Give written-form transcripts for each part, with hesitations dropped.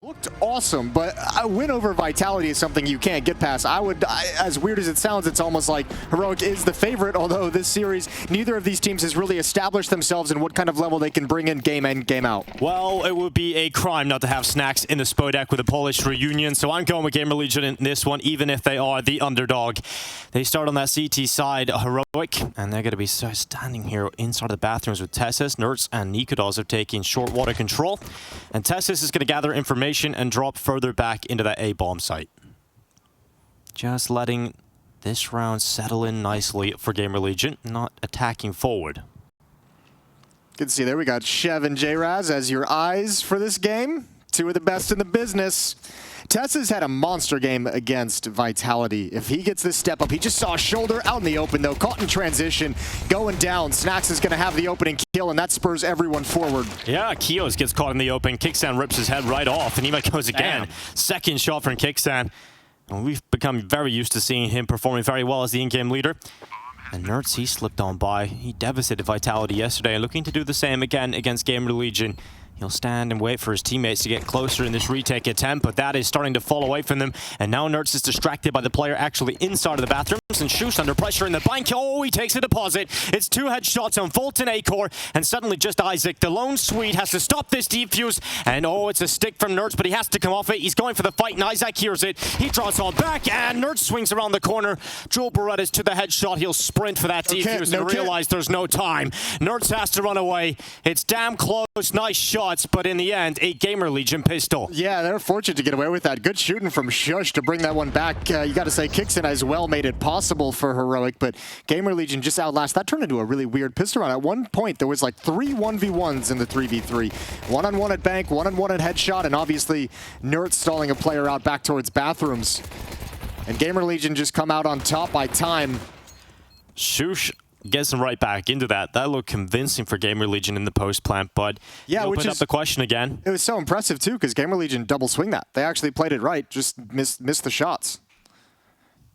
Looked awesome, but a win over Vitality is something you can't get past. As weird as it sounds, it's almost like Heroic is the favorite, although this series, neither of these teams has really established themselves in what kind of level they can bring in game in, game out. Well, it would be a crime not to have Snacks in the Spodek with a Polish reunion, so I'm going with GamerLegion in this one, even if they are the underdog. They start on that CT side, Heroic, and they're going to be standing here inside the bathrooms with Tessus. Nerds and Nikodos are taking short water control, and Tessus is going to gather information and drop further back into that A-bomb site. Just letting this round settle in nicely for GamerLegion, not attacking forward. Good to see there. We got Chev and JRaz as your eyes for this game. Two of the best in the business. Tessa's had a monster game against Vitality. If he gets this step up, he just saw a shoulder out in the open though, caught in transition, going down. Snacks is going to have the opening kill, and that spurs everyone forward. Yeah, Kios gets caught in the open. Kicksan rips his head right off, and Ema goes again. Damn. Second shot from Kicksan. And we've become very used to seeing him performing very well as the in-game leader. And Nerds, he slipped on by. He devastated Vitality yesterday, and looking to do the same again against GamerLegion. He'll stand and wait for his teammates to get closer in this retake attempt, but that is starting to fall away from them. And now Nerds is distracted by the player actually inside of the bathrooms, and Shush under pressure in the bank. Oh, he takes a deposit. It's two headshots on Fulton A-Core, and suddenly just Isaac, the lone Swede, has to stop this defuse. And oh, it's a stick from Nerds, but he has to come off it. He's going for the fight, and Isaac hears it. He draws all back, and Nerds swings around the corner. Joel Beretta's to the headshot. He'll sprint for that defuse and realize there's no time. Nerds has to run away. It's damn close. Nice shots, but in the end, a GamerLegion pistol. Yeah, they're fortunate to get away with that. Good shooting from Shush to bring that one back. You got to say, Kickson as well made it possible for Heroic, but GamerLegion just outlast. That turned into a really weird pistol round. At one point, there was like 3 1v1s in the 3v3. One-on-one at bank, one-on-one at headshot, and obviously Nerd stalling a player out back towards bathrooms. And GamerLegion just come out on top by time. Shush gets them right back into that. That looked convincing for GamerLegion in the post plant, but yeah, which is up the question again. It was so impressive too, because GamerLegion double swing that. They actually played it right, just missed the shots.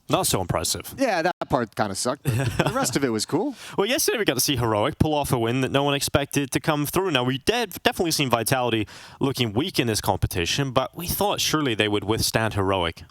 Not so impressive. Yeah, that part kind of sucked. The rest of it was cool. Well, yesterday we got to see Heroic pull off a win that no one expected to come through. Now, we definitely seen Vitality looking weak in this competition, but we thought surely they would withstand Heroic.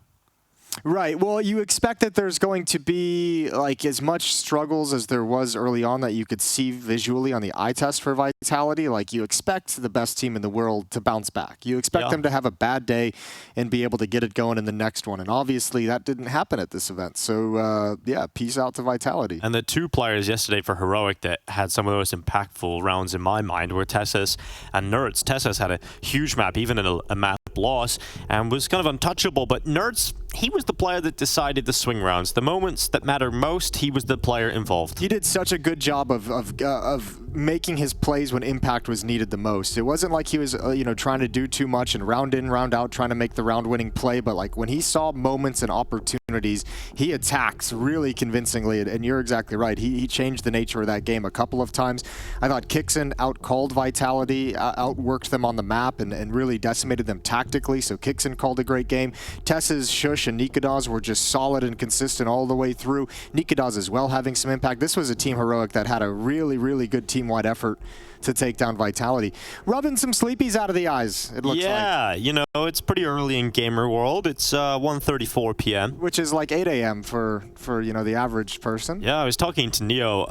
Right. Well, you expect that there's going to be like as much struggles as there was early on that you could see visually on the eye test for Vitality. Like you expect the best team in the world to bounce back. You expect them to have a bad day and be able to get it going in the next one. And obviously that didn't happen at this event. So yeah, peace out to Vitality. And the two players yesterday for Heroic that had some of those impactful rounds in my mind were Tessus and Nerds. Tessus had a huge map, even in a map loss, and was kind of untouchable, but Nerds, he was the player that decided the swing rounds. The moments that matter most, he was the player involved. He did such a good job of making his plays when impact was needed the most. It wasn't like he was you know, trying to do too much and round in, round out, trying to make the round-winning play, but like when he saw moments and opportunities, he attacks really convincingly, and you're exactly right. He changed the nature of that game a couple of times. I thought Kickson out-called Vitality, outworked them on the map, and really decimated them tactically, so Kickson called a great game. Tess's, Shush, and Nikodos were just solid and consistent all the way through. Nikodos as well having some impact. This was a Team Heroic that had a really, really good team-wide effort to take down Vitality. Rubbing some sleepies out of the eyes, it looks like. Yeah, you know, it's pretty early in gamer world. It's 1:34 p.m. Which is like 8 a.m. for you know, the average person. Yeah, I was talking to Neo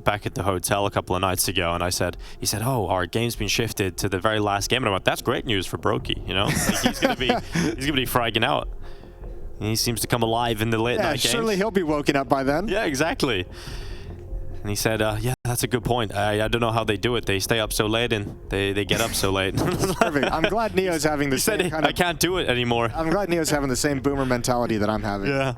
back at the hotel a couple of nights ago, and he said, oh, our game's been shifted to the very last game. And I'm like, that's great news for Brokey, you know? Like, he's gonna be fragging out. He seems to come alive in the late night games. Surely he'll be woken up by then. Yeah, exactly. And he said, yeah, that's a good point. I don't know how they do it. They stay up so late and they get up so late. Perfect. I'm glad Neo's having the same kind of... I can't do it anymore. I'm glad Neo's having the same boomer mentality that I'm having. Yeah.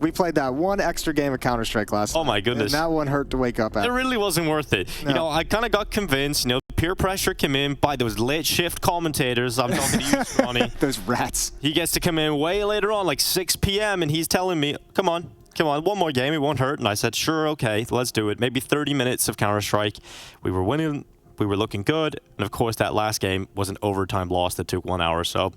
We played that one extra game of Counter-Strike last night. Oh my goodness. And that one hurt to wake up at. It really wasn't worth it. No. You know, I kind of got convinced, you know, peer pressure came in by those late shift commentators. I'm talking to you, Ronnie. Those rats. He gets to come in way later on, like 6 p.m., and he's telling me, come on, one more game, it won't hurt. And I said, sure, okay, let's do it. Maybe 30 minutes of Counter-Strike. We were winning. We were looking good. And, of course, that last game was an overtime loss that took 1 hour. So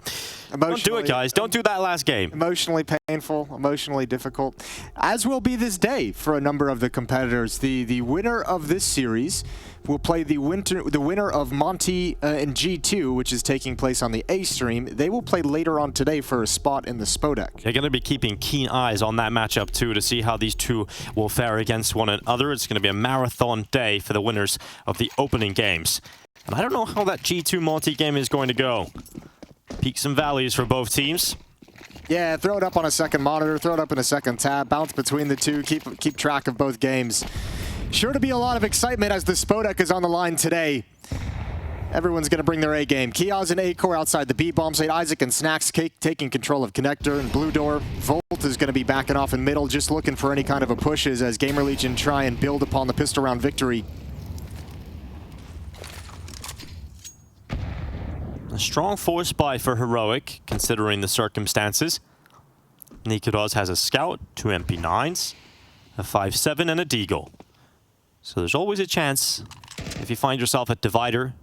don't do it, guys. Don't do that last game. Emotionally painful, emotionally difficult, as will be this day for a number of the competitors. The winner of this series will play the winner of Monty and G2, which is taking place on the A stream. They will play later on today for a spot in the Spodek. They're going to be keeping keen eyes on that matchup too to see how these two will fare against one another. It's going to be a marathon day for the winners of the opening games. And I don't know how that G2 Monty game is going to go. Peaks and valleys for both teams. Yeah, throw it up on a second monitor, throw it up in a second tab, bounce between the two, keep track of both games. Sure to be a lot of excitement as the Spodek is on the line today. Everyone's going to bring their A game. Kiaz and A-Core outside the B bomb site. Isaac and Snacks taking control of Connector and Blue Door. Volt is going to be backing off in middle, just looking for any kind of a pushes as GamerLegion try and build upon the pistol round victory. A strong force buy for Heroic, considering the circumstances. Nikodos has a Scout, 2 MP9s, a 5.7 and a Deagle. So there's always a chance if you find yourself at Divider.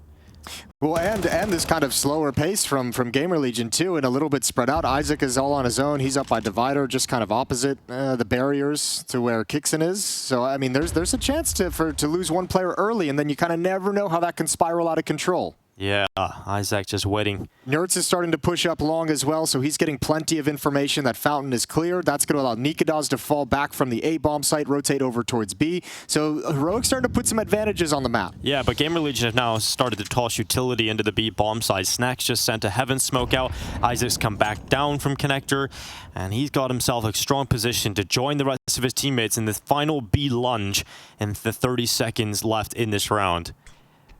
Well, and this kind of slower pace from GamerLegion too, and a little bit spread out. Isaac is all on his own. He's up by Divider, just kind of opposite the barriers to where Kixen is. So I mean, there's a chance to lose one player early, and then you kind of never know how that can spiral out of control. Yeah, Isaac just waiting. Nerds is starting to push up long as well, so he's getting plenty of information that Fountain is clear. That's going to allow Nikodos to fall back from the A bomb site, rotate over towards B. So Heroic's starting to put some advantages on the map. Yeah, but GamerLegion have now started to toss utility into the B bomb site. Snacks just sent a Heaven Smoke out. Isaac's come back down from Connector, and he's got himself a strong position to join the rest of his teammates in the final B lunge in the 30 seconds left in this round.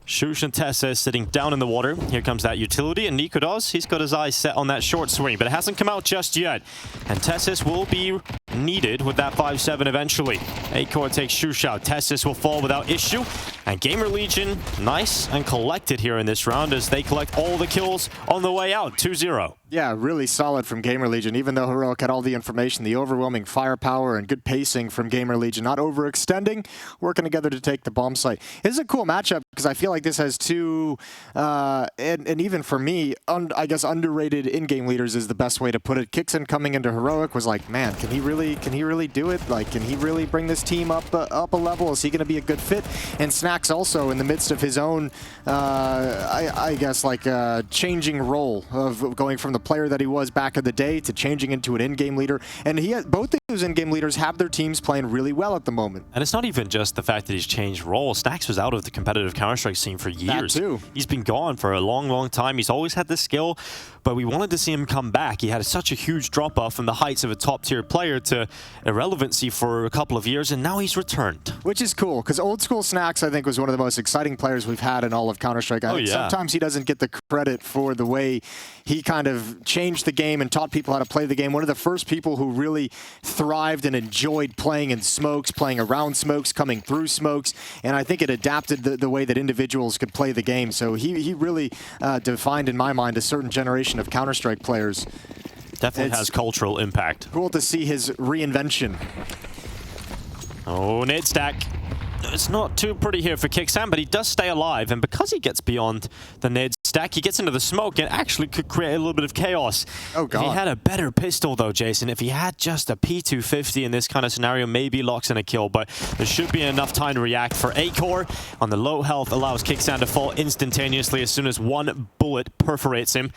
Shush and Tessa sitting down in the water. Here comes that utility, and Nikodos, he's got his eyes set on that short swing, but it hasn't come out just yet. And Tessis will be needed with that 5.7 eventually. A-Core takes Shush out. Tessis will fall without issue. And GamerLegion, nice and collected here in this round as they collect all the kills on the way out, 2-0. Yeah, really solid from GamerLegion. Even though Heroic had all the information, the overwhelming firepower and good pacing from GamerLegion, not overextending, working together to take the bomb site. This is a cool matchup because I feel like this has two, and even for me, I guess underrated in-game leaders is the best way to put it. Kixen coming into Heroic was like, man, can he really do it? Like, can he really bring this team up a level? Is he going to be a good fit? And Snacks also in the midst of his own, I guess, like changing role of going from the player that he was back in the day to changing into an in-game leader. And both of those in-game leaders have their teams playing really well at the moment. And it's not even just the fact that he's changed roles. Snacks was out of the competitive Counter-Strike scene for years. That too. He's been gone for a long, long time. He's always had the skill, but we wanted to see him come back. He had such a huge drop-off from the heights of a top-tier player to irrelevancy for a couple of years, and now he's returned. Which is cool, because old school Snacks, I think, was one of the most exciting players we've had in all of Counter-Strike. I think sometimes he doesn't get the credit for the way he kind of changed the game and taught people how to play the game. One of the first people who really thrived and enjoyed playing in smokes, playing around smokes, coming through smokes, and I think it adapted the way that individuals could play the game. So he really defined, in my mind, a certain generation of Counter-Strike players. Definitely has cultural impact. Cool to see his reinvention. Oh, nade stack. It's not too pretty here for Kixan, but he does stay alive, and because he gets beyond the nade stack, he gets into the smoke and actually could create a little bit of chaos. Oh, God. If he had a better pistol, though, Jason, if he had just a P250 in this kind of scenario, maybe locks in a kill, but there should be enough time to react for A-Core. On the low health, allows Kixan to fall instantaneously as soon as one bullet perforates him.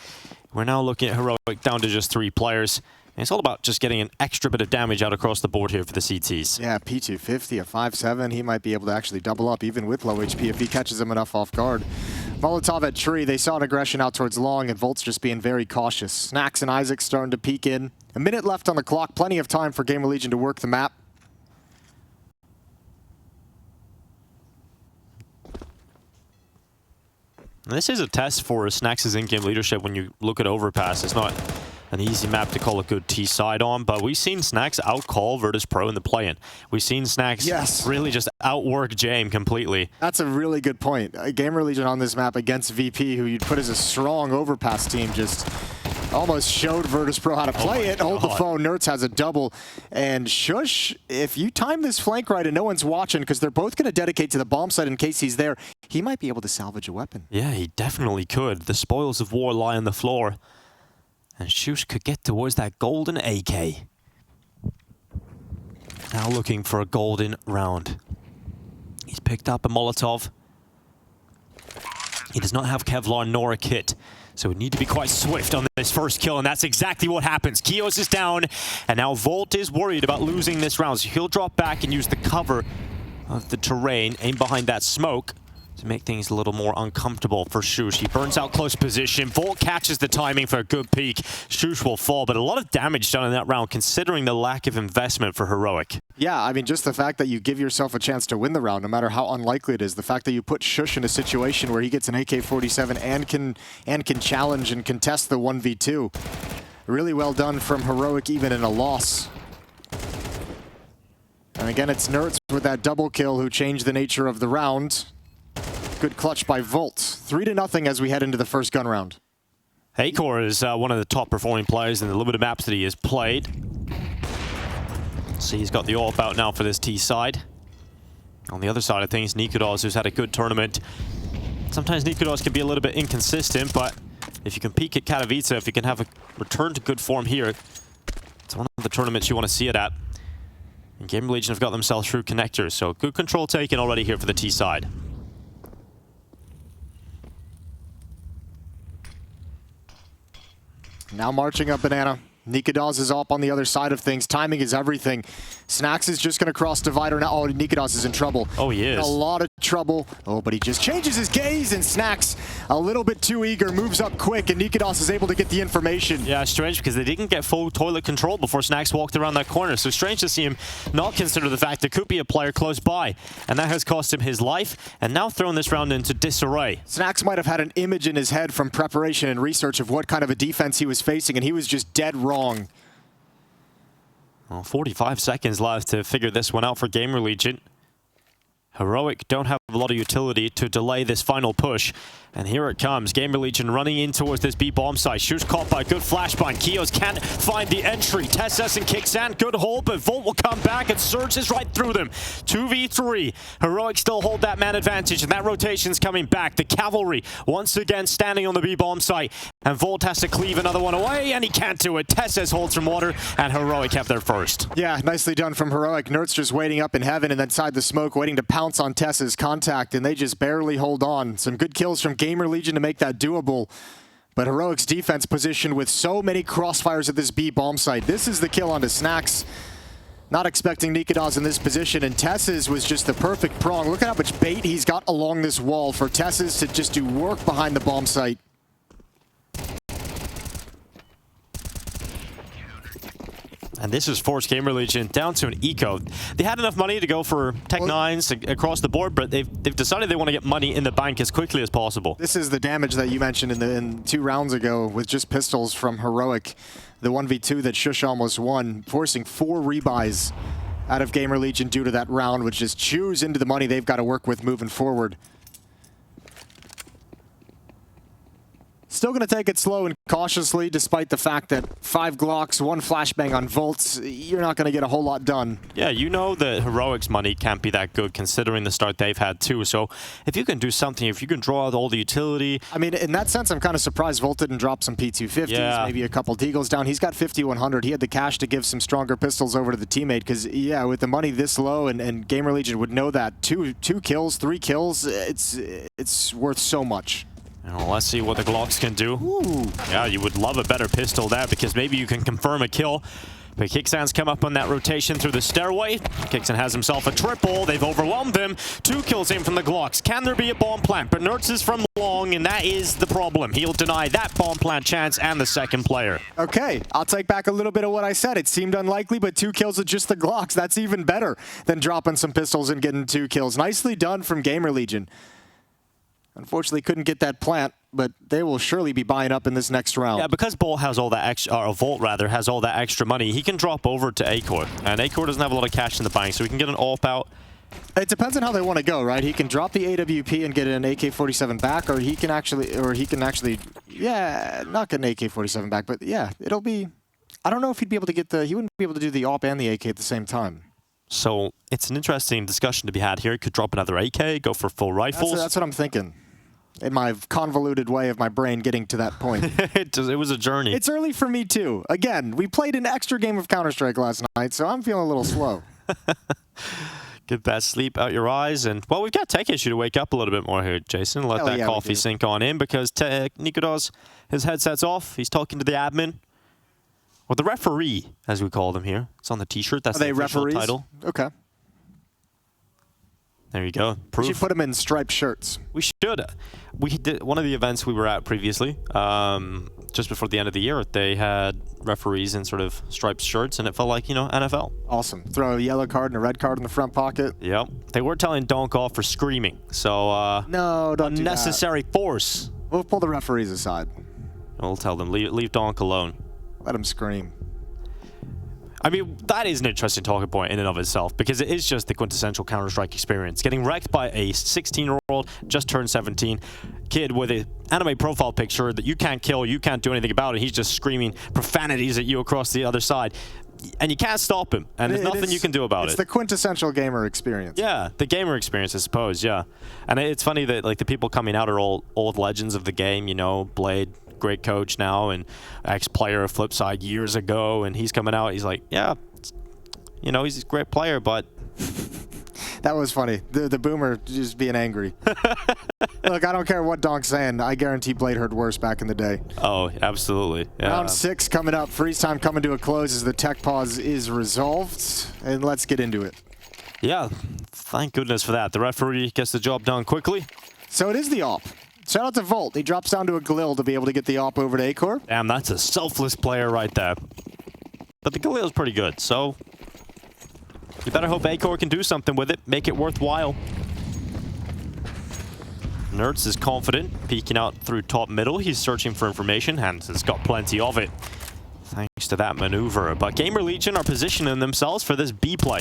We're now looking at Heroic down to just 3 players. And it's all about just getting an extra bit of damage out across the board here for the CTs. Yeah, P250, a 5.7. He might be able to actually double up even with low HP if he catches him enough off guard. Molotov at tree. They saw an aggression out towards long, and Volt's just being very cautious. Snacks and Isaac starting to peek in. A minute left on the clock. Plenty of time for GamerLegion to work the map. This is a test for Snacks' in-game leadership when you look at Overpass. It's not an easy map to call a good T-side on, but we've seen Snacks outcall Virtus.pro in the play-in. We've seen Snacks really just outwork Jame completely. That's a really good point. GamerLegion on this map against VP, who you'd put as a strong Overpass team, just almost showed Virtus.pro how to play it. Hold the phone. Nerds has a double. And Shush, if you time this flank right and no one's watching, because they're both going to dedicate to the bomb site in case he's there, he might be able to salvage a weapon. Yeah, he definitely could. The spoils of war lie on the floor. And Shush could get towards that golden AK. Now looking for a golden round. He's picked up a Molotov. He does not have Kevlar nor a kit, so we need to be quite swift on this first kill, and that's exactly what happens. Kios is down, and now Volt is worried about losing this round, so he'll drop back and use the cover of the terrain, aim behind that smoke to make things a little more uncomfortable for Shush. He burns out close position. Volt catches the timing for a good peek. Shush will fall, but a lot of damage done in that round considering the lack of investment for Heroic. Yeah, I mean, just the fact that you give yourself a chance to win the round, no matter how unlikely it is, the fact that you put Shush in a situation where he gets an AK-47 and can challenge and contest the 1v2. Really well done from Heroic, even in a loss. And again, it's Nertz with that double kill who changed the nature of the round. Good clutch by Volt. 3-0 as we head into the first gun round. Acor is one of the top performing players in the limited maps that he has played. See, he's got the AWP out now for this T side. On the other side of things, Nikodos, who's had a good tournament. Sometimes Nikodos can be a little bit inconsistent, but if you can peak at Katowice, if you can have a return to good form here, it's one of the tournaments you want to see it at. And GamerLegion have got themselves through connectors, so good control taken already here for the T side. Now marching up Banana. Nikodos is up on the other side of things. Timing is everything. Snacks is just going to cross divider now. Oh, Nikodos is in trouble. Oh, he is. A lot of trouble. Oh, but he just changes his gaze, and Snacks, a little bit too eager, moves up quick, and Nikodos is able to get the information. Yeah, strange, because they didn't get full toilet control before Snacks walked around that corner. So strange to see him not consider the fact there could be a player close by. And that has cost him his life, and now thrown this round into disarray. Snacks might have had an image in his head from preparation and research of what kind of a defense he was facing, and he was just dead wrong. Well, 45 seconds left to figure this one out for GamerLegion. Heroic don't have a lot of utility to delay this final push. And here it comes. GamerLegion running in towards this B bomb site. Shoots caught by a good flashbang. Kios can't find the entry. Tesses and Kicksan, good hold, but Volt will come back and surges right through them. 2v3. Heroic still hold that man advantage, and that rotation's coming back. The cavalry once again standing on the B bomb site. And Volt has to cleave another one away, and he can't do it. Tesses holds from water, and Heroic have their first. Yeah, nicely done from Heroic. Nertz just waiting up in heaven and then inside the smoke, waiting to pounce on Tess's contact, and they just barely hold on. Some good kills from GamerLegion to make that doable. But Heroic's defense positioned with so many crossfires at this B bomb site. This is the kill onto Snacks. Not expecting Nikodos in this position, and Tess's was just the perfect prong. Look at how much bait he's got along this wall for Tess's to just do work behind the bomb site. And this has forced GamerLegion down to an eco. They had enough money to go for Tech 9s across the board, but they've decided they want to get money in the bank as quickly as possible. This is the damage that you mentioned in 2 rounds ago with just pistols from Heroic. The 1v2 that Shush almost won, forcing 4 rebuys out of GamerLegion due to that round, which just chews into the money they've got to work with moving forward. Still going to take it slow and cautiously, despite the fact that 5 Glocks, 1 flashbang on Volts, you're not going to get a whole lot done. Yeah, you know that Heroic's money can't be that good considering the start they've had too. So if you can do something, if you can draw out all the utility... I mean, in that sense, I'm kind of surprised Volt didn't drop some P250s, maybe a couple Deagles down. He's got 5100. He had the cash to give some stronger pistols over to the teammate because, yeah, with the money this low, and GamerLegion would know that, 2 kills, 3 kills, it's worth so much. Well, let's see what the Glocks can do. Ooh. Yeah, you would love a better pistol there because maybe you can confirm a kill. But Kicksan's come up on that rotation through the stairway. Kicksan has himself a triple. They've overwhelmed him. 2 kills in from the Glocks. Can there be a bomb plant? But Nertz is from long, and that is the problem. He'll deny that bomb plant chance and the second player. Okay, I'll take back a little bit of what I said. It seemed unlikely, but 2 kills with just the Glocks. That's even better than dropping some pistols and getting 2 kills. Nicely done from GamerLegion. Unfortunately, couldn't get that plant, but they will surely be buying up in this next round. Yeah, because Bolt has all that extra, or Volt rather, has all that extra money, he can drop over to Acor. And Acor doesn't have a lot of cash in the bank, so he can get an AWP out. It depends on how they want to go, right? He can drop the AWP and get an AK-47 back, or he can actually, yeah, not get an AK-47 back, but yeah, it'll be, I don't know if he'd be able to get he wouldn't be able to do the AWP and the AK at the same time. So it's an interesting discussion to be had here. He could drop another AK, go for full rifles. That's what I'm thinking. In my convoluted way of my brain getting to that point. It was a journey. It's early for me too. Again, we played an extra game of Counter-Strike last night, so I'm feeling a little slow. Get that sleep out your eyes. And, well, we've got Tech Issue to wake up a little bit more here, Jason. Let that coffee sink on in because Nikodos, his headset's off. He's talking to the admin. Or the referee, as we call them here. It's on the T-shirt. That's the official title. Okay. There you go. Proof. We should put them in striped shirts. We should. We did one of the events we were at previously, just before the end of the year. They had referees in sort of striped shirts, and it felt like, you know, NFL. Awesome. Throw a yellow card and a red card in the front pocket. Yep. They were telling Donk off for screaming, so no, don't unnecessary do that. Force. We'll pull the referees aside. We'll tell them leave Donk alone. Let him scream. I mean, that is an interesting talking point in and of itself because it is just the quintessential Counter-Strike experience. Getting wrecked by a 16-year-old, just turned 17, kid with an anime profile picture that you can't kill, you can't do anything about it. He's just screaming profanities at you across the other side. And you can't stop him, and there's nothing you can do about it. It's the quintessential gamer experience. Yeah, the gamer experience, I suppose, yeah. And it's funny that like the people coming out are all old legends of the game, you know, Blade, great coach now, and ex-player of Flipside years ago, and he's coming out, he's like, yeah, you know, he's a great player, but... That was funny. The boomer just being angry. Look, I don't care what Donk's saying. I guarantee Blade heard worse back in the day. Oh, absolutely. Yeah. Round 6 coming up. Freeze time coming to a close as the tech pause is resolved. And let's get into it. Yeah, thank goodness for that. The referee gets the job done quickly. So it is the AWP. Shout out to Volt. He drops down to a Galil to be able to get the AWP over to Acor. Damn, that's a selfless player right there. But the Galil's pretty good, so... you better hope Acor can do something with it, make it worthwhile. Nerds is confident, peeking out through top middle. He's searching for information, and has got plenty of it, thanks to that maneuver. But GamerLegion are positioning themselves for this B play.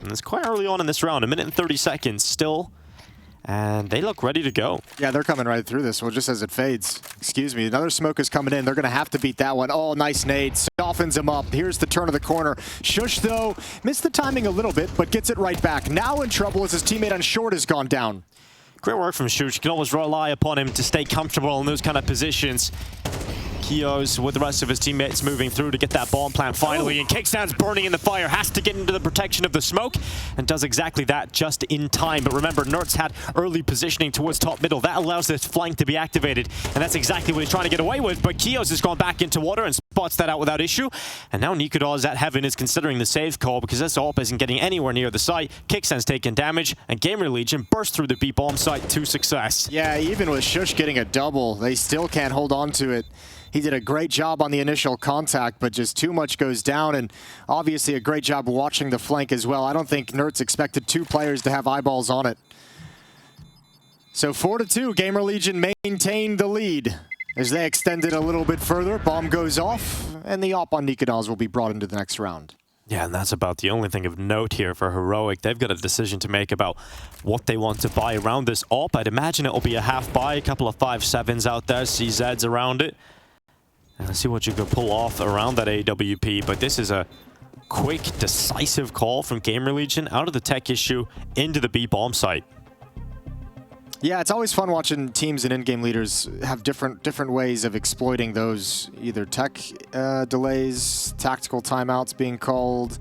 And it's quite early on in this round, 1 minute and 30 seconds still. And they look ready to go. Yeah, they're coming right through this. Well, just as it fades. Excuse me. Another smoke is coming in. They're going to have to beat that one. Oh, nice nade. Softens him up. Here's the turn of the corner. Shush, though, missed the timing a little bit, but gets it right back. Now in trouble as his teammate on short has gone down. Great work from Shush. You can always rely upon him to stay comfortable in those kind of positions. Kios with the rest of his teammates moving through to get that bomb plant finally, and Kickstand's burning in the fire, has to get into the protection of the smoke, and does exactly that just in time. But remember, Nerds had early positioning towards top middle. That allows this flank to be activated, and that's exactly what he's trying to get away with. But Kios has gone back into water and spots that out without issue. And now Nikodos at Heaven is considering the save call because this AWP isn't getting anywhere near the site. Kickstand's taking damage, and GamerLegion burst through the B bomb site to success. Yeah, even with Shush getting a double, they still can't hold on to it. He did a great job on the initial contact, but just too much goes down, and obviously a great job watching the flank as well. I don't think Nerds expected 2 players to have eyeballs on it. So 4-2, GamerLegion maintained the lead. As they extend it a little bit further, bomb goes off, and the AWP on Nikodos will be brought into the next round. Yeah, and that's about the only thing of note here for Heroic. They've got a decision to make about what they want to buy around this AWP. I'd imagine it'll be a half buy, a couple of 5.7s out there, CZs around it. And let's see what you can pull off around that AWP. But this is a quick, decisive call from GamerLegion out of the tech issue into the B bomb site. Yeah, it's always fun watching teams and in-game leaders have different ways of exploiting those either tech delays, tactical timeouts being called.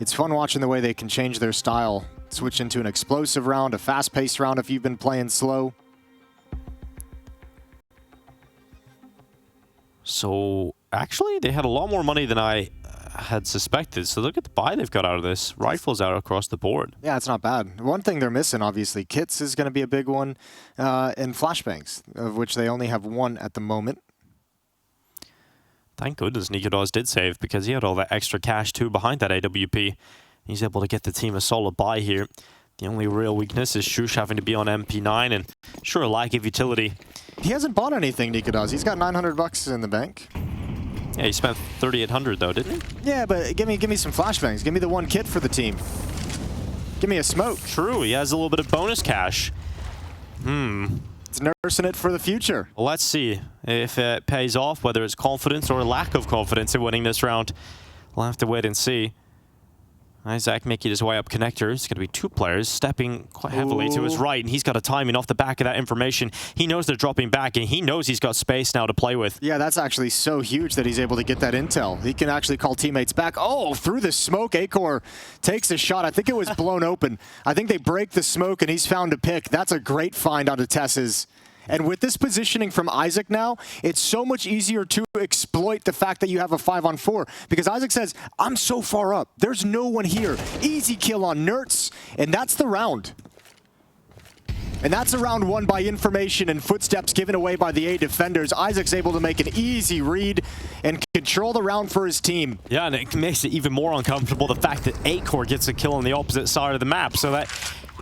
It's fun watching the way they can change their style, switch into an explosive round, a fast-paced round if you've been playing slow. So actually, they had a lot more money than I had suspected. So look at the buy they've got out of this. Rifles out across the board. Yeah, it's not bad. One thing they're missing, obviously, kits is going to be a big one, and flashbangs, of which they only have 1 at the moment. Thank goodness Nikodos did save because he had all that extra cash too behind that AWP. He's able to get the team a solid buy here. The only real weakness is Shush having to be on MP9 and sure, a lack of utility. He hasn't bought anything, Nikodos. He's got $900 in the bank. Yeah, he spent 3,800 though, didn't he? Yeah, but give me some flashbangs. Give me the 1 kit for the team. Give me a smoke. True, he has a little bit of bonus cash. It's nursing it for the future. Well, let's see if it pays off, whether it's confidence or lack of confidence in winning this round. We'll have to wait and see. Isaac making his way up connector. It's going to be two players stepping quite heavily to his right, and he's got a timing off the back of that information. He knows they're dropping back, and he knows he's got space now to play with. Yeah, that's actually so huge that he's able to get that intel. He can actually call teammates back. Oh, through the smoke, Acor takes a shot. I think it was blown open. I think they break the smoke, and he's found a pick. That's a great find onto Tess's. And with this positioning from Isaac now, it's so much easier to exploit the fact that you have a 5-on-4. Because Isaac says, I'm so far up. There's no one here. Easy kill on Nertz. And that's the round. And that's a round won by information and footsteps given away by the A defenders. Isaac's able to make an easy read and control the round for his team. Yeah, and it makes it even more uncomfortable, the fact that Acor gets a kill on the opposite side of the map. So that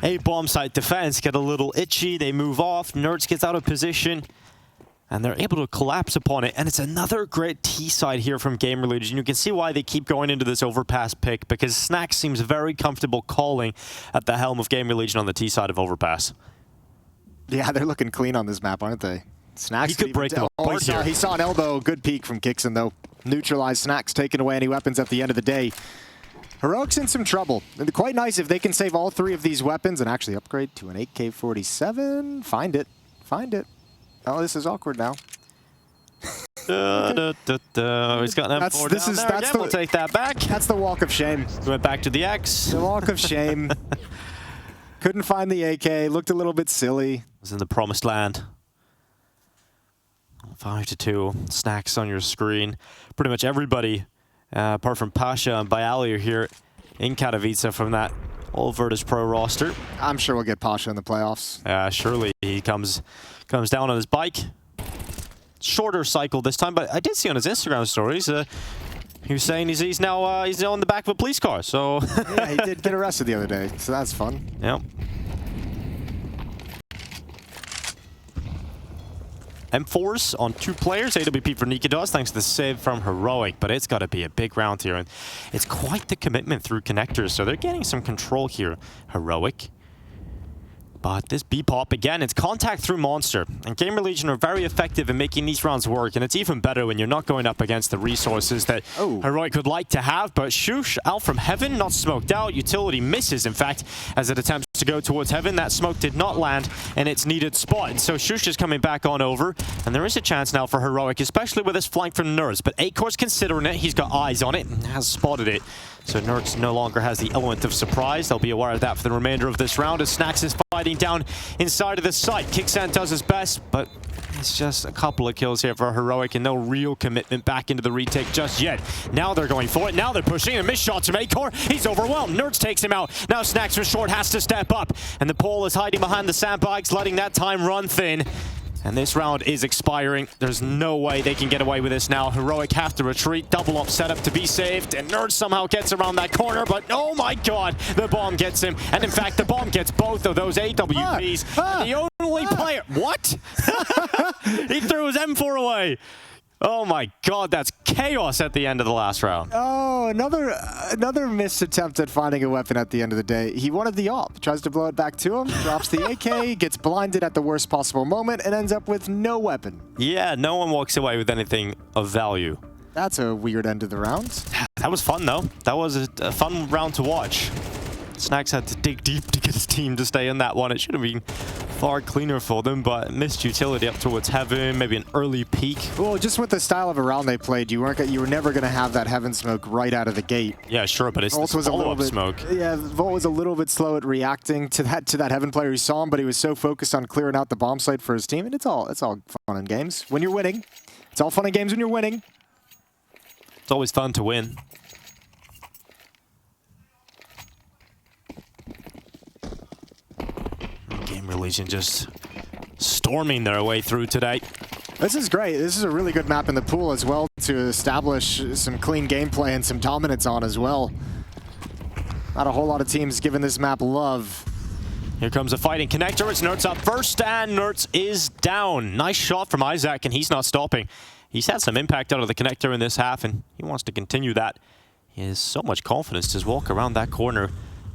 A bomb site defense get a little itchy. They move off. Nertz gets out of position. And they're able to collapse upon it. And it's another great T side here from GamerLegion. You can see why they keep going into this Overpass pick, because Snacks seems very comfortable calling at the helm of GamerLegion on the T side of Overpass. Yeah, they're looking clean on this map, aren't they? Snacks He could break them apart here. He saw an elbow. Good peek from Kixon, though. Neutralized. Snacks taking away any weapons at the end of the day. Heroic's in some trouble. And quite nice if they can save all three of these weapons and actually upgrade to an AK-47. Find it. Find it. Oh, this is awkward now. He's got an M4 down there. Again, we'll take that back. That's the walk of shame. Went back to the X. The walk of shame. Couldn't find the AK. Looked a little bit silly. Was in the promised land. 5-2. Snacks on your screen. Pretty much everybody, apart from Pasha and Bayali, are here in Katowice from that all Virtus Pro roster. I'm sure we'll get Pasha in the playoffs. Surely he comes down on his bike. Shorter cycle this time, but I did see on his Instagram stories he was saying he's now on the back of a police car. So yeah, he did get arrested the other day, so that's fun. Yep. M4s on two players. AWP for Nikados, thanks to the save from Heroic, but it's got to be a big round here, and it's quite the commitment through connectors, so they're getting some control here, Heroic. But this B-pop, again, it's contact through Monster. And GamerLegion are very effective in making these rounds work. And it's even better when you're not going up against the resources that Heroic would like to have. But Shush out from Heaven, not smoked out. Utility misses, in fact, as it attempts to go towards Heaven. That smoke did not land in its needed spot. And so Shush is coming back on over. And there is a chance now for Heroic, especially with this flank from Nerds. But Acor's considering it. He's got eyes on it and has spotted it. So Nerds no longer has the element of surprise. They'll be aware of that for the remainder of this round as Snacks is fighting down inside of the site. Kixan does his best, but it's just a couple of kills here for Heroic and no real commitment back into the retake just yet. Now they're going for it. Now they're pushing. And missed shots from Acor. He's overwhelmed. Nerds takes him out. Now Snacks for short has to step up. And the pole is hiding behind the sandbags, letting that time run thin. And this round is expiring. There's no way they can get away with this now. Heroic have to retreat. Double up setup to be saved. And Nerds somehow gets around that corner. But oh my god, the bomb gets him. And in fact, the bomb gets both of those AWPs. And the only player... What? He threw his M4 away. Oh my god, that's chaos at the end of the last round. Oh, another missed attempt at finding a weapon at the end of the day. He wanted the AWP, tries to blow it back to him, drops the AK, gets blinded at the worst possible moment, and ends up with no weapon. Yeah, no one walks away with anything of value. That's a weird end of the round. That was fun, though. That was a fun round to watch. Snacks had to dig deep to get his team to stay in that one. It should have been far cleaner for them, but missed utility up towards Heaven, maybe an early peak. Well, just with the style of a round they played, you were never going to have that Heaven smoke right out of the gate. Yeah, sure, but it's follow-up smoke. Yeah, Volt was a little bit slow at reacting to that Heaven player who saw him, but he was so focused on clearing out the bomb site for his team, and it's all fun and games when you're winning. It's all fun and games when you're winning. It's always fun to win. GamerLegion just storming their way through today. This is great. This is a really good map in the pool as well to establish some clean gameplay and some dominance on as well. Not a whole lot of teams giving this map love. Here comes a fighting connector. It's Nertz up first, and Nertz is down. Nice shot from Isaac, and he's not stopping. He's had some impact out of the connector in this half, and he wants to continue that. He has so much confidence to just walk around that corner.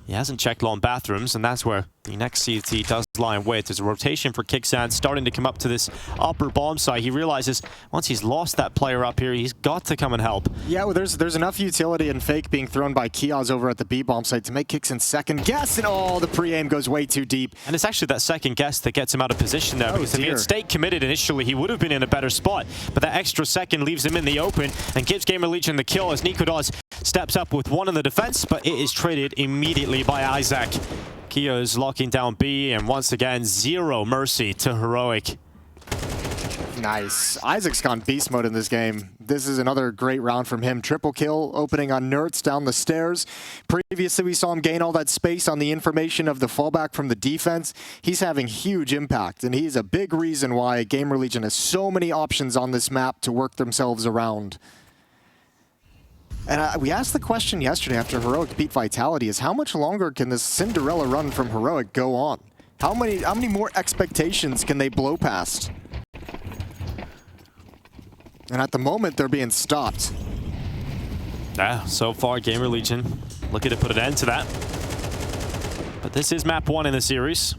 He hasn't checked long bathrooms, and that's where The next CT does lie in wait. There's a rotation for Kixan starting to come up to this upper bomb site. He realizes once he's lost that player up here, he's got to come and help. Yeah, well, there's enough utility and fake being thrown by Kioz over at the B bomb site to make Kixan second guess, and oh, the pre-aim goes way too deep. And it's actually that second guess that gets him out of position there, because if he had stayed committed initially, he would have been in a better spot. But that extra second leaves him in the open and gives GamerLegion the kill as Nikodos steps up with one in the defense, but it is traded immediately by Isaac. Kio's locking down B, and once again, zero mercy to Heroic. Nice. Isaac's gone beast mode in this game. This is another great round from him. Triple kill opening on Nertz down the stairs. Previously, we saw him gain all that space on the information of the fallback from the defense. He's having huge impact, and he's a big reason why GamerLegion has so many options on this map to work themselves around. And we asked the question yesterday after Heroic beat Vitality is how much longer can this Cinderella run from Heroic go on? How many more expectations can they blow past? And at the moment, they're being stopped. Yeah, so far, GamerLegion looking to put an end to that. But this is map 1 in the series.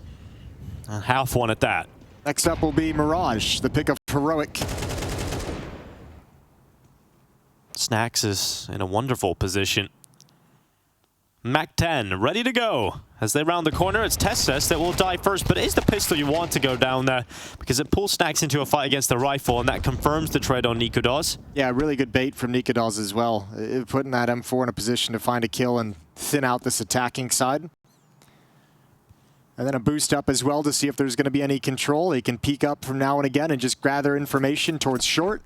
And half one at that. Next up will be Mirage, the pick of Heroic. Snacks is in a wonderful position. Mac 10 ready to go. As they round the corner, it's Tessus that will die first, but it is the pistol you want to go down there because it pulls Snacks into a fight against the rifle, and that confirms the trade on Nikodos. Yeah, really good bait from Nikodos as well. Putting that M4 in a position to find a kill and thin out this attacking side. And then a boost up as well to see if there's going to be any control. They can peek up from now and again and just gather information towards short.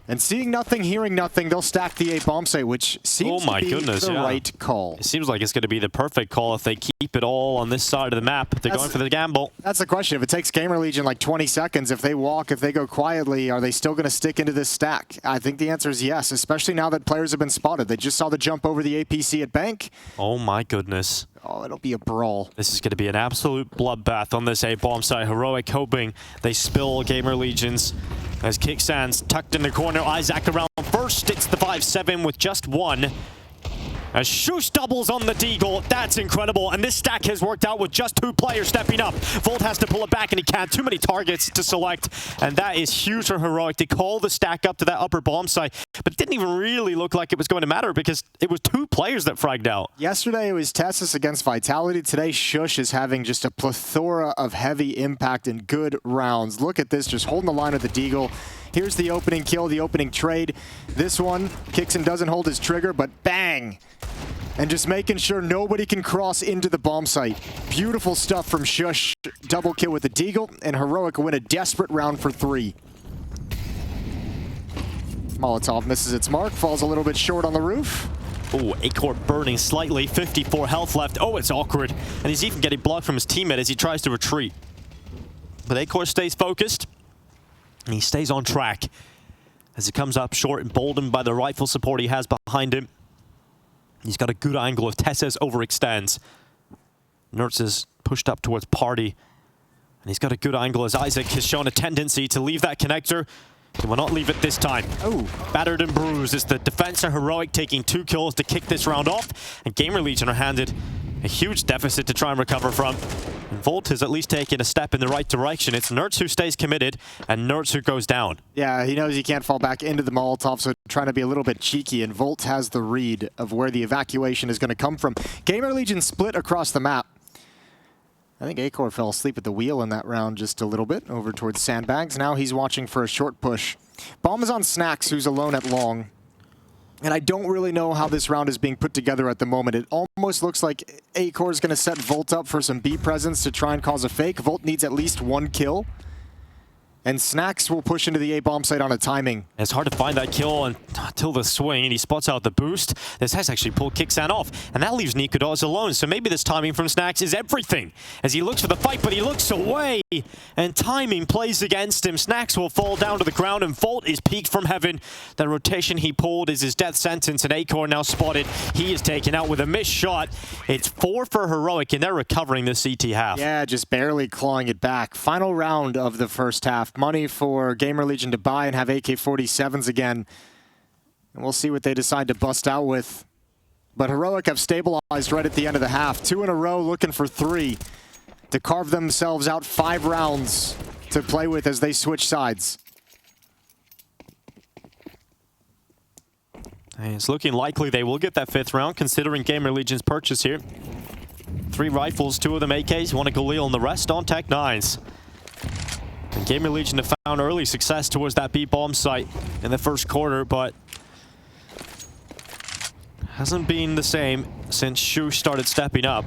And seeing nothing, hearing nothing, they'll stack the A bomb site, which seems to be the right call. It seems like it's going to be the perfect call if they keep it all on this side of the map. They're going for the gamble. That's the question. If it takes GamerLegion like 20 seconds, if they walk, if they go quietly, are they still going to stick into this stack? I think the answer is yes, especially now that players have been spotted. They just saw the jump over the APC at Bank. Oh my goodness. Oh, it'll be a brawl. This is going to be an absolute bloodbath on this A bomb site. Heroic hoping they spill GamerLegion's. As Kixan's tucked in the corner, Isaac around first. It's the 5-7 with just one. As Shush doubles on the Deagle, that's incredible. And this stack has worked out with just 2 players stepping up. Volt has to pull it back and he can't. Too many targets to select. And that is huge for Heroic to call the stack up to that upper bomb site. But it didn't even really look like it was going to matter because it was 2 players that fragged out. Yesterday it was Tessus against Vitality. Today Shush is having just a plethora of heavy impact and good rounds. Look at this, just holding the line with the Deagle. Here's the opening kill, the opening trade. This one, Kixan doesn't hold his trigger, but bang! And just making sure nobody can cross into the bomb site. Beautiful stuff from Shush. Double kill with the Deagle, and Heroic win a desperate round for 3. Molotov misses its mark, falls a little bit short on the roof. Oh, Acor burning slightly, 54 health left. Oh, it's awkward. And he's even getting blocked from his teammate as he tries to retreat. But Acor stays focused. And he stays on track as he comes up short, emboldened by the rifle support he has behind him. He's got a good angle if Tessus overextends. Nertz is pushed up towards Party. And he's got a good angle as Isaac has shown a tendency to leave that connector. He will not leave it this time. Oh, battered and bruised as the defense are Heroic, taking 2 kills to kick this round off. And GamerLegion are handed a huge deficit to try and recover from. And Volt has at least taken a step in the right direction. It's Nertz who stays committed, and Nertz who goes down. Yeah, he knows he can't fall back into the Molotov, so trying to be a little bit cheeky, and Volt has the read of where the evacuation is going to come from. GamerLegion split across the map. I think Acor fell asleep at the wheel in that round just a little bit, over towards Sandbags. Now he's watching for a short push. Bomb is on Snacks, who's alone at long. And I don't really know how this round is being put together at the moment. It almost looks like Acor is going to set Volt up for some B presence to try and cause a fake. Volt needs at least 1 kill. And Snacks will push into the A bomb site on a timing. It's hard to find that kill until the swing, and he spots out the boost. This has actually pulled Kixan off, and that leaves Nikodos alone. So maybe this timing from Snacks is everything. As he looks for the fight, but he looks away, and timing plays against him. Snacks will fall down to the ground, and Volt is peaked from heaven. The rotation he pulled is his death sentence, and Acor now spotted. He is taken out with a missed shot. It's 4 for Heroic, and they're recovering the CT half. Yeah, just barely clawing it back. Final round of the first half. Money for GamerLegion to buy and have AK-47s again. And we'll see what they decide to bust out with. But Heroic have stabilized right at the end of the half. 2 in a row, looking for 3 to carve themselves out 5 rounds to play with as they switch sides. And it's looking likely they will get that 5th round, considering GamerLegion's purchase here. 3 rifles, 2 of them AKs, 1 a Galil, and the rest on Tech 9s. And GamerLegion have found early success towards that B-bomb site in the first quarter, but hasn't been the same since Shu started stepping up.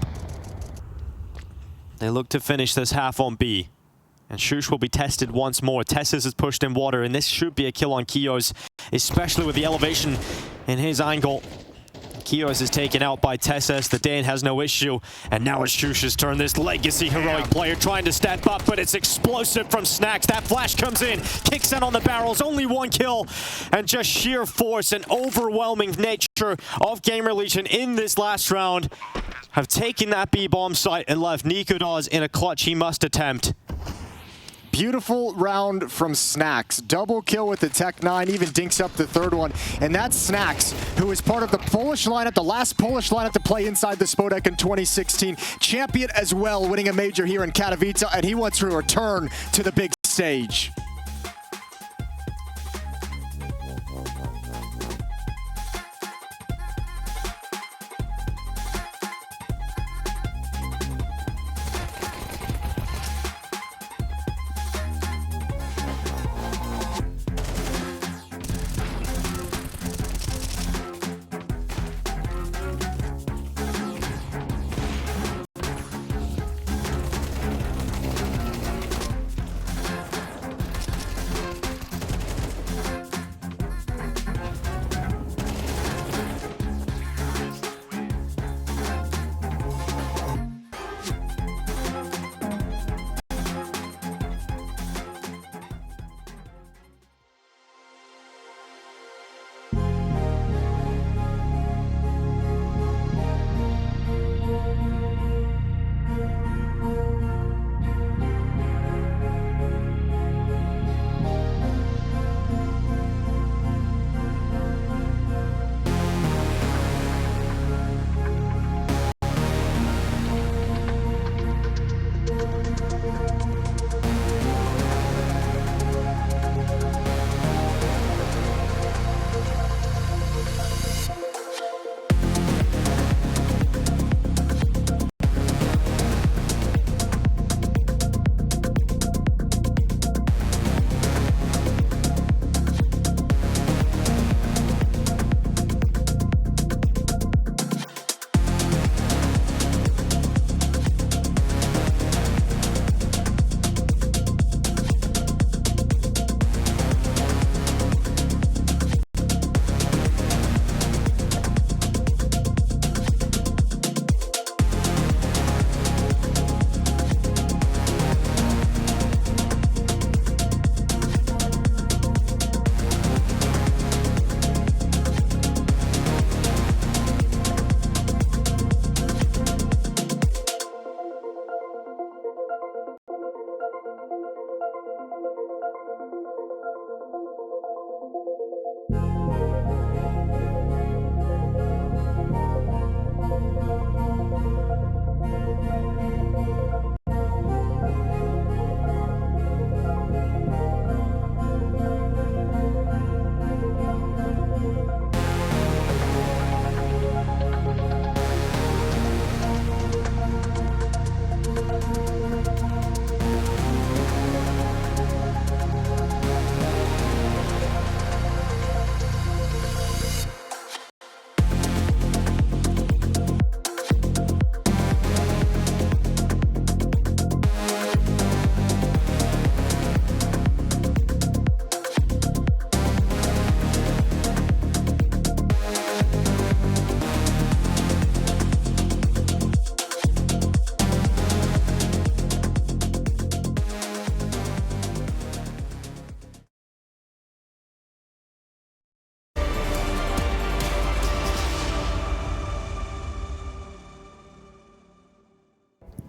They look to finish this half on B. And Shush will be tested once more. Tessus is pushed in water, and this should be a kill on Kios, especially with the elevation in his angle. Kios is taken out by Tessus. The Dane has no issue. And now it's Shush's turn. This legacy heroic player trying to step up, but it's explosive from Snacks. That flash comes in, kicks in on the barrels, only 1 kill. And just sheer force and overwhelming nature of GamerLegion in this last round have taken that B-bomb site and left Nikodas in a clutch he must attempt. Beautiful round from Snacks. Double kill with the Tech 9, even dinks up the 3rd one. And that's Snacks, who is part of the Polish lineup, the last Polish lineup to play inside the Spodek in 2016. Champion as well, winning a major here in Katowice, and he wants to return to the big stage.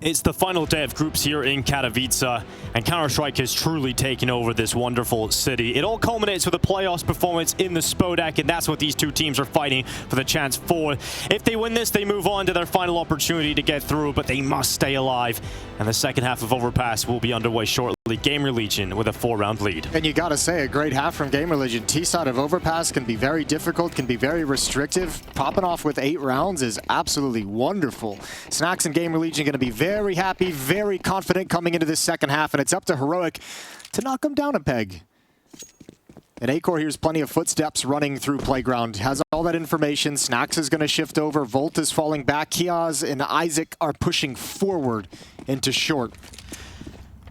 It's the final day of groups here in Katowice, and Counter-Strike has truly taken over this wonderful city. It all culminates with a playoffs performance in the Spodek, and that's what these two teams are fighting for the chance for. If they win this, they move on to their final opportunity to get through, but they must stay alive. And the second half of Overpass will be underway shortly. GamerLegion with a 4-round lead. And you gotta say, a great half from GamerLegion. T-side of Overpass can be very difficult, can be very restrictive. Popping off with 8 rounds is absolutely wonderful. Snacks and GamerLegion gonna be very happy, very confident coming into this second half, and it's up to Heroic to knock them down a peg. And Acor hears plenty of footsteps running through Playground. Has all that information. Snacks is going to shift over. Volt is falling back. Kiaz and Isaac are pushing forward into short.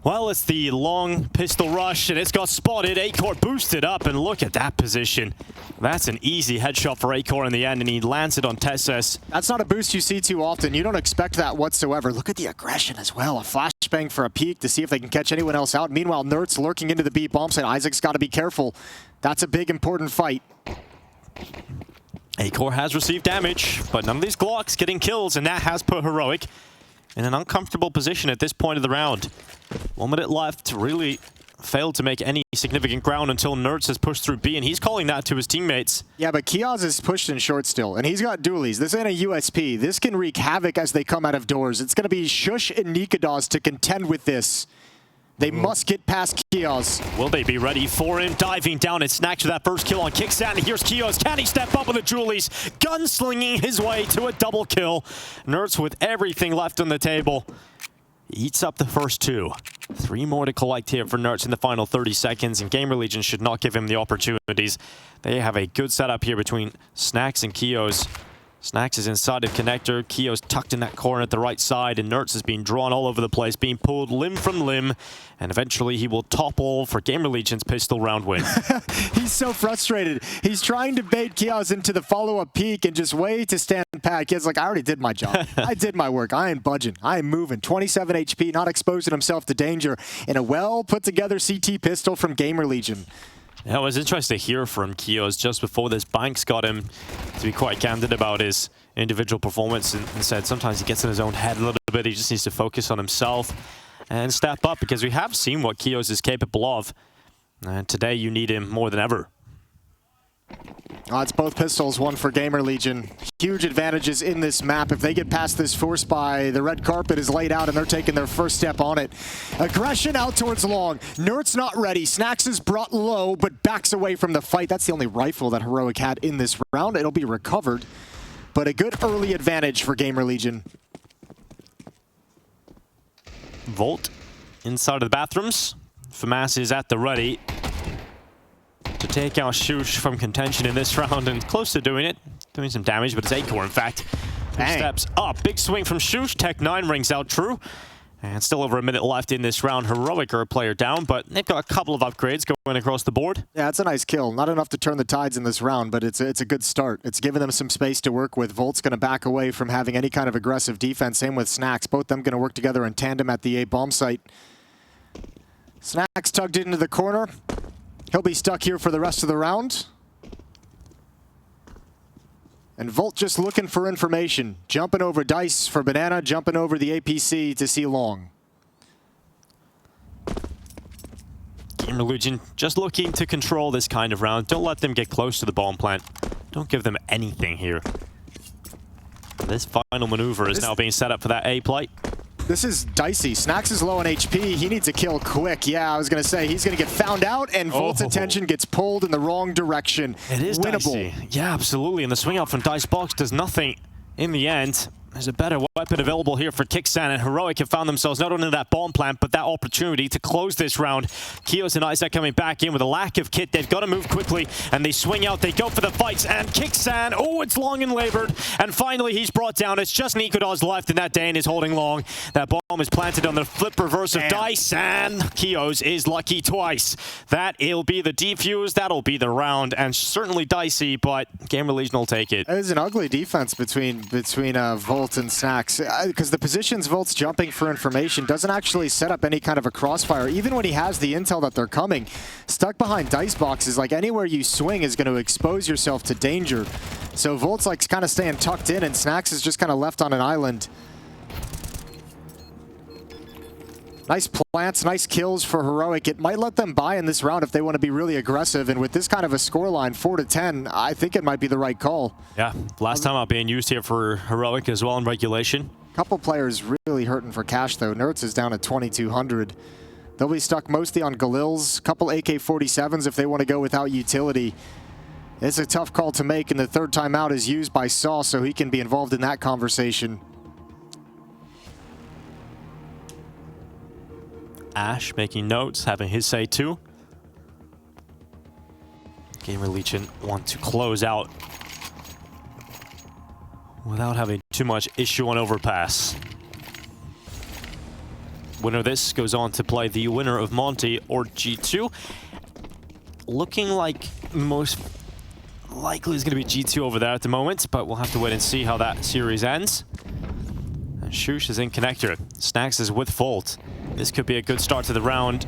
Well, it's the long pistol rush, and it's got spotted. Acor boosted up, and look at that position. That's an easy headshot for Acor in the end, and he lands it on Tessus. That's not a boost you see too often. You don't expect that whatsoever. Look at the aggression as well. A flashbang for a peek to see if they can catch anyone else out. Meanwhile, Nert's lurking into the B bomb site. Isaac's got to be careful. That's a big, important fight. Acor has received damage, but none of these Glocks getting kills, and that has put Heroic in an uncomfortable position at this point of the round. 1 minute left, really failed to make any significant ground until Nerds has pushed through B, and he's calling that to his teammates. Yeah, but Kiaz is pushed in short still, and he's got dualies. This ain't a USP. This can wreak havoc as they come out of doors. It's going to be Shush and Nikados to contend with this. They must get past Kiaz. Will they be ready for him? Diving down and Snacks with that first kill on Kicksan. And here's Kiaz. Can he step up with the Julies? Gunslinging his way to a double kill. Nerds with everything left on the table. Eats up the first 2. 3 more to collect here for Nerds in the final 30 seconds, and GamerLegion should not give him the opportunities. They have a good setup here between Snacks and Kios. Snacks is inside of connector, Kios tucked in that corner at the right side, and Nerds is being drawn all over the place, being pulled limb from limb, and eventually he will topple for GamerLegion's pistol round win. He's so frustrated. He's trying to bait Kios into the follow-up peak and just wait to stand pat. Kios like, I already did my job. I did my work. I ain't budging. I am moving. 27 HP, not exposing himself to danger, in a well-put-together CT pistol from GamerLegion. Yeah, it was interesting to hear from Kios just before this. Banks got him to be quite candid about his individual performance and said sometimes he gets in his own head a little bit. He just needs to focus on himself and step up, because we have seen what Kios is capable of. And today you need him more than ever. It's both pistols, one for GamerLegion. Huge advantages in this map. If they get past this force buy, the red carpet is laid out and they're taking their first step on it. Aggression out towards long. Nert's not ready. Snacks is brought low, but backs away from the fight. That's the only rifle that Heroic had in this round. It'll be recovered, but a good early advantage for GamerLegion. Volt inside of the bathrooms. FAMAS is at the ready to take out Shush from contention in this round, and close to doing it. Doing some damage, but it's Acor, in fact. 2 steps up. Big swing from Shush. Tech 9 rings out true. And still over a minute left in this round. Heroic are a player down, but they've got a couple of upgrades going across the board. Yeah, it's a nice kill. Not enough to turn the tides in this round, but it's a good start. It's given them some space to work with. Volt's going to back away from having any kind of aggressive defense. Same with Snacks. Both them going to work together in tandem at the A bomb site. Snacks tugged into the corner. He'll be stuck here for the rest of the round. And Volt just looking for information. Jumping over Dice for Banana, jumping over the APC to see Long. GamerLegion just looking to control this kind of round. Don't let them get close to the bomb plant. Don't give them anything here. This final maneuver is now being set up for that A plate. This is dicey. Snacks is low on HP. He needs a kill quick. Yeah, I was going to say, he's going to get found out, and Volt's attention gets pulled in the wrong direction. It is winnable. Dicey. Yeah, absolutely. And the swing out from Dice Box does nothing in the end. There's a better weapon available here for Kicksan, and Heroic have found themselves not only that bomb plant, but that opportunity to close this round. Kios and Isaac coming back in with a lack of kit. They've got to move quickly, and they swing out. They go for the fights, and Kicksan, oh, it's long and labored. And finally, he's brought down. It's just Nikodos left, and that Dane is holding long. That bomb is planted on the flip reverse of Dice, and Kios is lucky twice. That'll be the defuse. That'll be the round, and certainly dicey, but GamerLegion will take it. It was an ugly defense between Volt and Snacks, because the positions Volt's jumping for information doesn't actually set up any kind of a crossfire. Even when he has the intel that they're coming, stuck behind dice boxes, like anywhere you swing is going to expose yourself to danger. So Volt's like kind of staying tucked in, and Snacks is just kind of left on an island. Nice plants, nice kills for Heroic. It might let them buy in this round if they want to be really aggressive. And with this kind of a scoreline, 4-10, I think it might be the right call. Yeah, last time out being used here for Heroic as well in regulation. Couple players really hurting for cash though. Nerds is down at 2,200. They'll be stuck mostly on Galils. Couple AK-47s if they want to go without utility. It's a tough call to make, and the third timeout is used by Saw, so he can be involved in that conversation. Ash making notes, having his say too. GamerLegion want to close out without having too much issue on Overpass. Winner of this goes on to play the winner of Monty or G2. Looking like most likely is going to be G2 over there at the moment, but we'll have to wait and see how that series ends. And Shush is in connector. Snacks is with Volt. This could be a good start to the round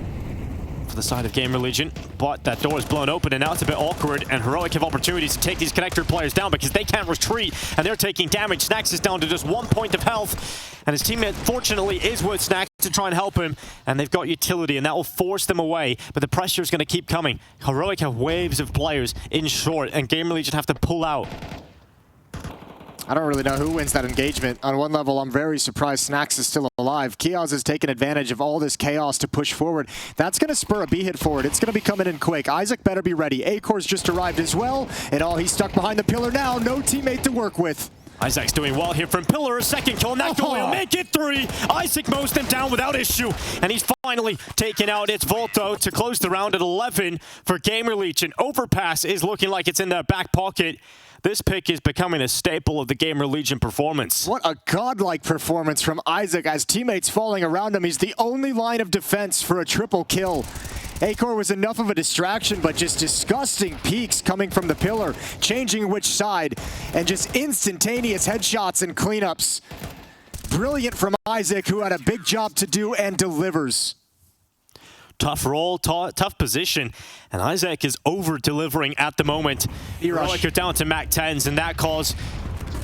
for the side of GamerLegion, but that door is blown open and now it's a bit awkward, and Heroic have opportunities to take these connector players down because they can't retreat and they're taking damage. Snacks is down to just 1 point of health, and his teammate fortunately is with Snacks to try and help him, and they've got utility and that will force them away, but the pressure is going to keep coming. Heroic have waves of players in short and GamerLegion have to pull out. I don't really know who wins that engagement. On one level, I'm very surprised Snacks is still alive. Kiaz has taken advantage of all this chaos to push forward. That's going to spur a B hit forward. It's going to be coming in quick. Isaac better be ready. Acor's just arrived as well. And he's stuck behind the pillar now. No teammate to work with. Isaac's doing well here from Pillar, a second kill, and that goal will make it 3. Isaac mows them down without issue, and he's finally taken out. It's Volto to close the round at 11 for GamerLegion. Overpass is looking like it's in their back pocket. This pick is becoming a staple of the GamerLegion performance. What a godlike performance from Isaac as teammates falling around him. He's the only line of defense for a triple kill. Acor was enough of a distraction, but just disgusting peaks coming from the pillar, changing which side, and just instantaneous headshots and cleanups. Brilliant from Isaac, who had a big job to do and delivers. Tough role, tough position, and Isaac is over-delivering at the moment. Heroic are down to Mac 10s, and that calls,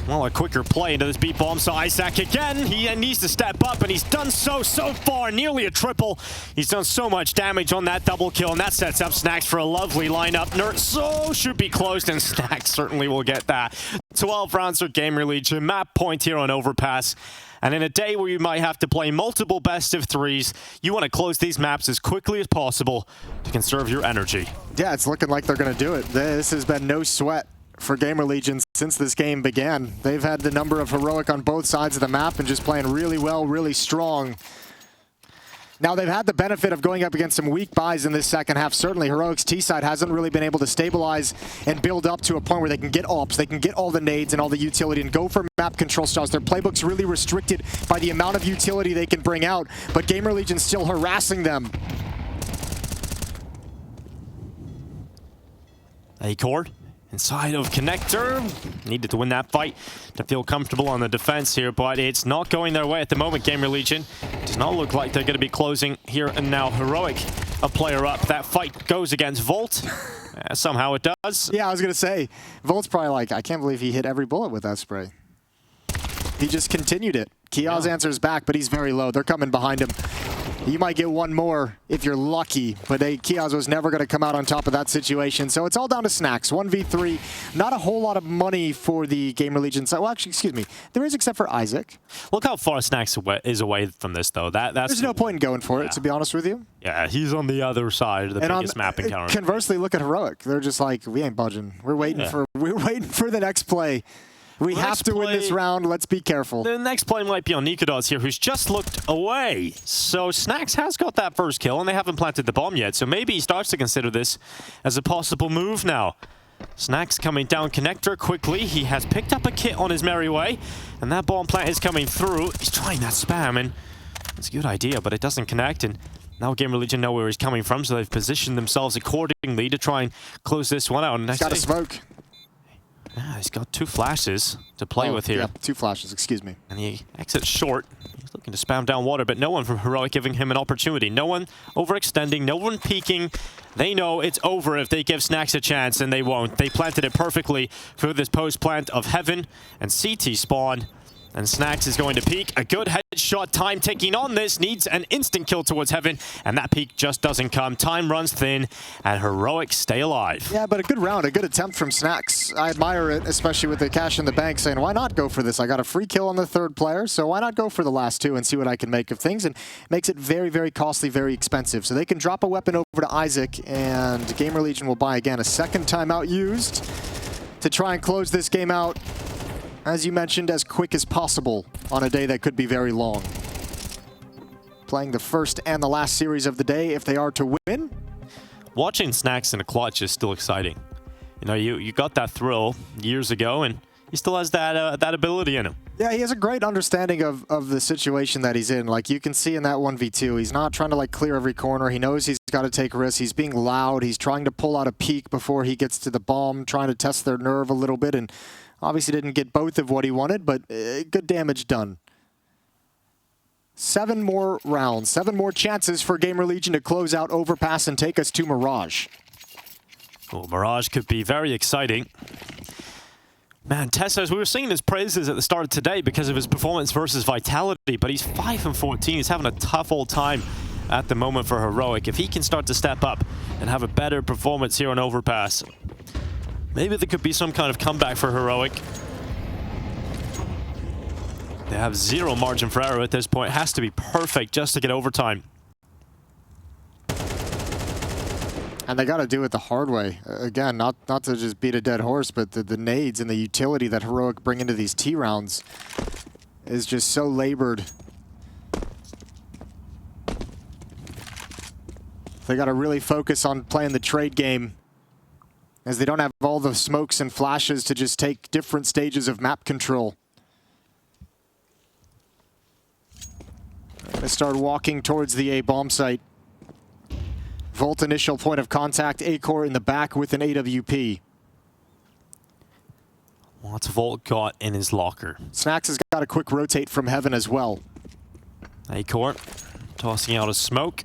well, a quicker play into this beat bomb. So Isaac again, he needs to step up, and he's done so far, nearly a triple. He's done so much damage on that double kill, and that sets up Snacks for a lovely lineup. Nerd should be closed, and Snacks certainly will get that. 12 rounds for GamerLegion, map point here on Overpass. And in a day where you might have to play multiple best of 3s, you want to close these maps as quickly as possible to conserve your energy. Yeah, it's looking like they're going to do it. This has been no sweat for GamerLegion since this game began. They've had the number of Heroic on both sides of the map and just playing really well, really strong. Now, they've had the benefit of going up against some weak buys in this second half. Certainly, Heroic's T-side hasn't really been able to stabilize and build up to a point where they can get ops, they can get all the nades and all the utility and go for map control styles. Their playbook's really restricted by the amount of utility they can bring out, but GamerLegion's still harassing them. Acor inside of connector. Needed to win that fight to feel comfortable on the defense here, but it's not going their way at the moment. GamerLegion does not look like they're going to be closing here and now. Heroic a player up. That fight goes against Volt. Somehow it does. Yeah, I was going to say, Volt's probably like, I can't believe he hit every bullet with that spray. He just continued it. Kiaz answers back, but he's very low. They're coming behind him. You might get one more if you're lucky, but Kiaz was never going to come out on top of that situation. So it's all down to Snacks. 1v3. Not a whole lot of money for the GamerLegion side. Well, actually, excuse me. There is, except for Isaac. Look how far Snacks is away from this, though. There's no point in going for it, to be honest with you. Yeah, he's on the other side of the biggest map encounter. Conversely, look at Heroic. They're just like, we ain't budging. We're waiting for the next play. We have to win this round. Let's be careful. The next play might be on Nikodos here, who's just looked away. So Snacks has got that first kill, and they haven't planted the bomb yet. So maybe he starts to consider this as a possible move now. Snacks coming down connector quickly. He has picked up a kit on his merry way, and that bomb plant is coming through. He's trying that spam, and it's a good idea, but it doesn't connect. And now GamerLegion know where he's coming from, so they've positioned themselves accordingly to try and close this one out. And he's got a smoke. Yeah, he's got 2 flashes to play with here. Yeah, 2 flashes, excuse me. And he exits short. He's looking to spam down water, but no one from Heroic giving him an opportunity. No one overextending, no one peeking. They know it's over if they give Snacks a chance, and they won't. They planted it perfectly for this post plant of Heaven and CT spawn. And Snacks is going to peek. A good headshot. Time ticking on this. Needs an instant kill towards Heaven. And that peek just doesn't come. Time runs thin. And Heroic stay alive. Yeah, but a good round. A good attempt from Snacks. I admire it, especially with the cash in the bank, saying, why not go for this? I got a free kill on the third player, so why not go for the last two and see what I can make of things? And makes it very, very costly, very expensive. So they can drop a weapon over to Isaac, and GamerLegion will buy again a second timeout used to try and close this game out, as you mentioned, as quick as possible on a day that could be very long. Playing the first and the last series of the day if they are to win. Watching Snacks in a clutch is still exciting. You know, you got that thrill years ago, and he still has that ability in him. Yeah, he has a great understanding of the situation that he's in. Like, you can see in that 1v2, he's not trying to, like, clear every corner. He knows he's got to take risks. He's being loud. He's trying to pull out a peek before he gets to the bomb, trying to test their nerve a little bit, and obviously didn't get both of what he wanted, but good damage done. 7 more rounds, 7 more chances for GamerLegion to close out Overpass and take us to Mirage. Well, Mirage could be very exciting. Man, Tessa, we were singing his praises at the start of today because of his performance versus Vitality, but he's 5-14. He's having a tough old time at the moment for Heroic. If he can start to step up and have a better performance here on Overpass, maybe there could be some kind of comeback for Heroic. They have 0 margin for error at this point. It has to be perfect just to get overtime. And they got to do it the hard way. Again, not to just beat a dead horse, but the nades and the utility that Heroic bring into these T rounds is just so labored. They got to really focus on playing the trade game, as they don't have all the smokes and flashes to just take different stages of map control. They start walking towards the A bomb site. Volt initial point of contact, A-Core in the back with an AWP. What's Volt got in his locker? Snacks has got a quick rotate from Heaven as well. A-Core tossing out a smoke.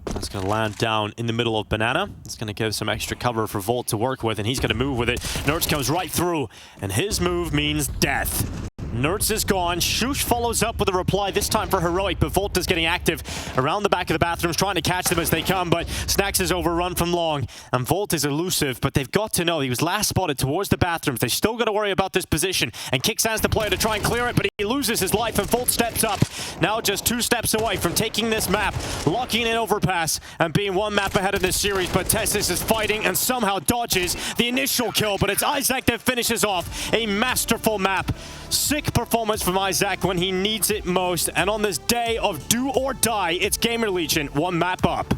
That's going to land down in the middle of Banana. It's going to give some extra cover for Volt to work with, and he's going to move with it. Nerds comes right through, and his move means death. Nerds is gone. Shush follows up with a reply, this time for Heroic, but Volt is getting active around the back of the bathrooms, trying to catch them as they come, but Snacks is overrun from long, and Volt is elusive, but they've got to know he was last spotted towards the bathrooms. They still got to worry about this position, and Kicksan's the player to try and clear it, but he loses his life, and Volt steps up. Now just 2 steps away from taking this map, locking in Overpass, and being 1 map ahead of this series, but Tessis is fighting and somehow dodges the initial kill, but it's Isaac that finishes off a masterful map. Sick performance from Isaac when he needs it most, and on this day of do or die, it's GamerLegion 1 map up.